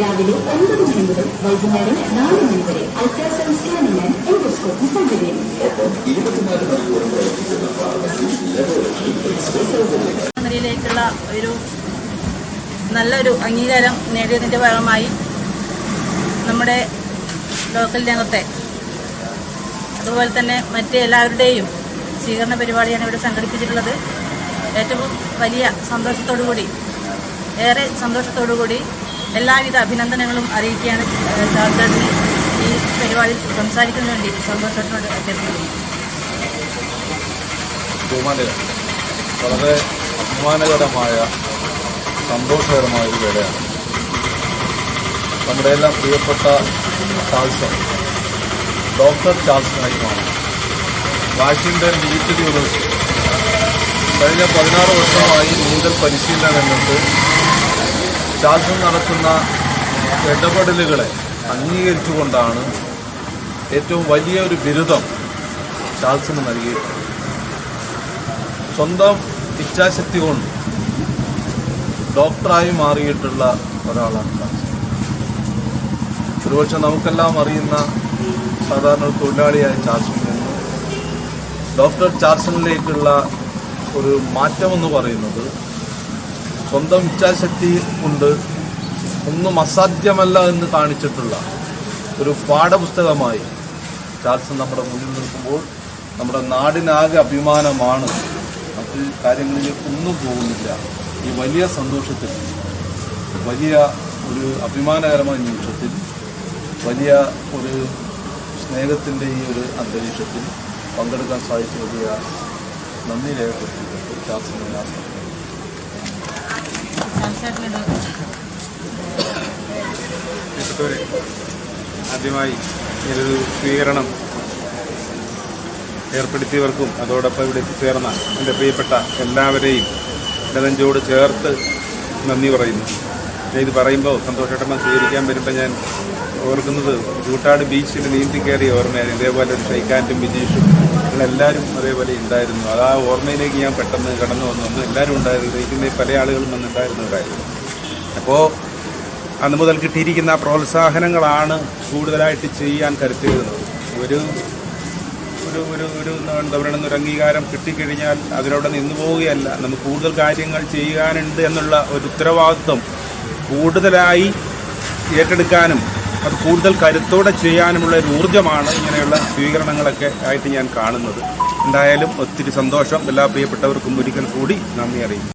രാവിലെ 9 മണി മുതൽ വൈകുന്നേരം 4 മണി വരെ അൾട്രാസൗണ്ട് സ്കാനിംഗ് ആൻഡ് എൻഡോസ്കോപ്പി സൗകര്യം. നിലയിലേക്കുള്ള ഒരു നല്ലൊരു അംഗീകാരം നേടിയതിൻ്റെ ഭാഗമായി നമ്മുടെ ലോക്കൽ രംഗത്തെ അതുപോലെ തന്നെ മറ്റ് എല്ലാവരുടെയും സ്വീകരണ പരിപാടിയാണ് ഇവിടെ സംഘടിപ്പിച്ചിട്ടുള്ളത്. ഏറ്റവും വലിയ സന്തോഷത്തോടുകൂടി, ഏറെ സന്തോഷത്തോടുകൂടി എല്ലാവിധ അഭിനന്ദനങ്ങളും അറിയിക്കുകയാണ് ചാർജറിന് ഈ പരിപാടി സംസാരിക്കുന്നതിന് വേണ്ടി സന്തോഷത്തോട് അഭ്യർത്ഥിക്കുന്നു. വളരെ അഭിമാനകരമായ സന്തോഷകരമായ ഒരു വേളയാണ്. നമ്മുടെ എല്ലാം പ്രിയപ്പെട്ട ചാൾസൺ ഡോക്ടർ ചാൾസനായി മാറി. വാഷിംഗ്ടൺ നീറ്റ് യൂണിവേഴ്സിറ്റി കഴിഞ്ഞ 16 വർഷമായി നീന്തൽ പരിശീലന രംഗത്ത് ചാൾസൺ നടത്തുന്ന ഇടപെടലുകളെ അംഗീകരിച്ചുകൊണ്ടാണ് ഏറ്റവും വലിയ ഒരു ബിരുദം ചാൾസന് നൽകിയിട്ടുള്ളത്. സ്വന്തം ഇച്ഛാശക്തി കൊണ്ട് ഡോക്ടറായി മാറിയിട്ടുള്ള ഒരാളാണ് ചാൾസൺ. ഒരുപക്ഷെ നമുക്കെല്ലാം അറിയുന്ന സാധാരണ ഒരു തൊഴിലാളിയായ ചാൾസണിൽ നിന്ന് ഡോക്ടർ ചാൾസണിലേക്കുള്ള ഒരു മാറ്റമെന്ന് പറയുന്നത് സ്വന്തം ഇച്ഛാശക്തി കൊണ്ട് ഒന്നും അസാധ്യമല്ല എന്ന് കാണിച്ചിട്ടുള്ള ഒരു പാഠപുസ്തകമായി ചാൾസൺ നമ്മുടെ മുന്നിൽ നിൽക്കുമ്പോൾ നമ്മുടെ നാടിനാകെ അഭിമാനമാണ്. മറ്റ് കാര്യങ്ങളിലേക്ക് ഒന്നും പോകുന്നില്ല. ഈ വലിയ സന്തോഷത്തിൽ, വലിയ ഒരു അഭിമാനകരമായ നിമിഷത്തിൽ, വലിയ ഒരു സ്നേഹത്തിൻ്റെ ഈ ഒരു അന്തരീക്ഷത്തിൽ പങ്കെടുക്കാൻ സാധിച്ച വലിയ നന്ദി രേഖപ്പെടുത്തിയിട്ട് ചാൾസണിനെ ആദ്യമായി ഇതൊരു സ്വീകരണം ഏർപ്പെടുത്തിയവർക്കും അതോടൊപ്പം ഇവിടെ എത്തിച്ചേർന്ന എൻ്റെ പ്രിയപ്പെട്ട എല്ലാവരെയും നെഞ്ചോട് ചേർത്ത് നന്ദി പറയുന്നു. ഞാൻ ഇത് പറയുമ്പോൾ സന്തോഷമായിട്ട് സ്വീകരിക്കാൻ വരുമ്പോൾ ഞാൻ ഓർക്കുന്നത് കൂട്ടാട് ബീച്ചിൽ നീന്തി കയറിയ ഓർമ്മയാണ്. ഇതേപോലെ ഒരു ഷൈക്കാൻറ്റും ബിജീഷും എല്ലാവരും അതേപോലെ ഉണ്ടായിരുന്നു. അത് ആ ഓർമ്മയിലേക്ക് ഞാൻ പെട്ടെന്ന് കടന്നു വന്നു. എല്ലാവരും ഉണ്ടായിരുന്നു. ഇതിൻ്റെ പല ആളുകളും വന്നിട്ടുണ്ടായിരുന്നവരായിരുന്നു. അപ്പോൾ അന്ന് മുതൽ കിട്ടിയിരിക്കുന്ന പ്രോത്സാഹനങ്ങളാണ് കൂടുതലായിട്ട് ചെയ്യാൻ കരുത്തേറുന്നത്. ഒരു എന്താ പറയുക, ഒരു അംഗീകാരം കിട്ടിക്കഴിഞ്ഞാൽ അതിലൂടെ നിന്നു പോവുകയല്ല, നമുക്ക് കൂടുതൽ കാര്യങ്ങൾ ചെയ്യാനുണ്ട് എന്നുള്ള ഒരു ഉത്തരവാദിത്വം കൂടുതലായി ഏറ്റെടുക്കാനും അത് കൂടുതൽ കരുത്തോടെ ചെയ്യാനുമുള്ള ഒരു ഊർജ്ജമാണ് ഇങ്ങനെയുള്ള സ്വീകരണങ്ങളൊക്കെ ആയിട്ട് ഞാൻ കാണുന്നത്. എന്തായാലും ഒത്തിരി സന്തോഷം. എല്ലാ പ്രിയപ്പെട്ടവർക്കും ഒരിക്കൽ കൂടി നന്ദി അറിയിക്കും.